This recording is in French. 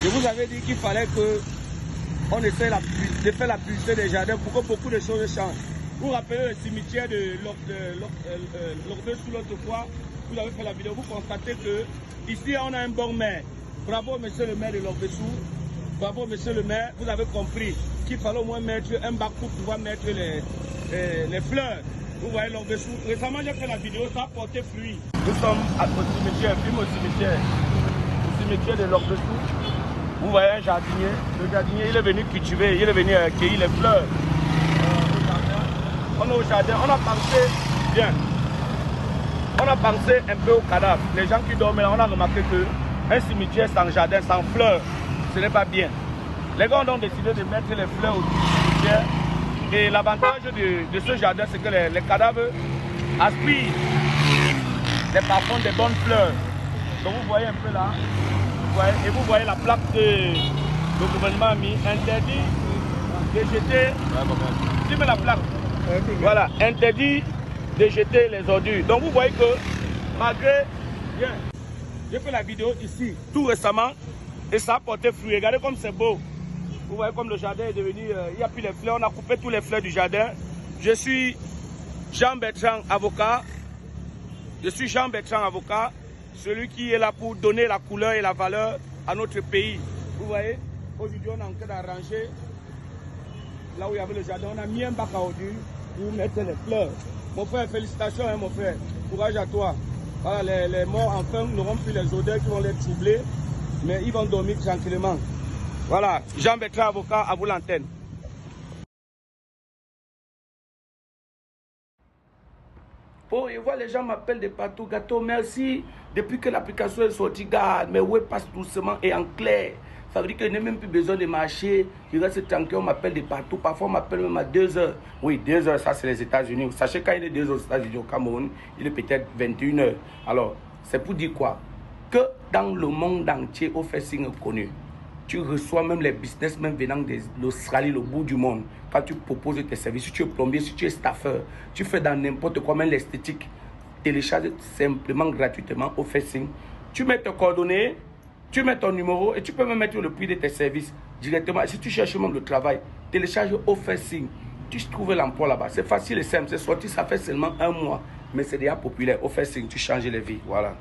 Je vous avais dit qu'il fallait que on essaie de faire la publicité des jardins pour que beaucoup de choses changent. Vous vous rappelez le cimetière de Lordessou l'autre fois, vous avez fait la vidéo, vous constatez que ici on a un bon maire. Bravo monsieur le maire de Lordessou, bravo monsieur le maire, vous avez compris qu'il fallait au moins mettre un bac pour pouvoir mettre les fleurs. Vous voyez Lordessou. Récemment j'ai fait la vidéo, ça a porté fruit. Nous sommes au cimetière, au cimetière de Lordessou. Vous voyez un jardinier, le jardinier il est venu cultiver, il est venu cueillir les fleurs. On est au jardin, on a pensé, bien, on a pensé un peu au cadavre. Les gens qui dorment là, on a remarqué qu'un cimetière sans jardin, sans fleurs, ce n'est pas bien. Les gars ont donc décidé de mettre les fleurs au cimetière. Et l'avantage de ce jardin, c'est que les cadavres aspirent les parfums des bonnes fleurs. Donc vous voyez un peu là, et vous voyez la plaque que le gouvernement a mis, interdit de jeter, tu mets la plaque, voilà, interdit de jeter les ordures. Donc vous voyez que malgré, bien, j'ai fait la vidéo ici tout récemment et ça a porté fruit. Regardez comme c'est beau. Vous voyez comme le jardin est devenu, il n'y a plus les fleurs, on a coupé tous les fleurs du jardin. Je suis Jean-Bertrand, avocat. Je suis Jean-Bertrand, avocat, celui qui est là pour donner la couleur et la valeur à notre pays. Vous voyez, aujourd'hui on est en train d'arranger, là où il y avait le jardin, on a mis un bac à ordures pour mettre les fleurs. Mon frère, félicitations hein, mon frère, courage à toi. Voilà, les morts enfin n'auront plus les odeurs qui vont les troubler, mais ils vont dormir tranquillement. Voilà, Jean-Bertrand, avocat, à vous l'antenne. Oh, et voilà, les gens m'appellent de partout. Gâteau, merci. Depuis que l'application est sortie, garde, mais ouais, passe doucement et en clair. Ça veut dire que je n'ai même plus besoin de marcher. Je reste tranquille, on m'appelle de partout. Parfois, on m'appelle même à 2 heures. Oui, 2 heures, ça c'est les États-Unis. Sachez quand il est 2 heures aux États-Unis, au Cameroun, il est peut-être 21 heures. Alors, c'est pour dire quoi? Que dans le monde entier, au Facing connu, tu reçois même les businessmen venant d'Australie, le bout du monde. Quand tu proposes tes services, si tu es plombier, si tu es staffeur, tu fais dans n'importe quoi, même l'esthétique, télécharge simplement gratuitement au Facing. Tu mets tes coordonnées, tu mets ton numéro et tu peux même mettre le prix de tes services directement. Et si tu cherches même le travail, télécharge au Facing. Tu trouves l'emploi là-bas. C'est facile et simple. C'est sorti, ça fait seulement 1 mois. Mais c'est déjà populaire. Au Facing, tu changes les vies. Voilà.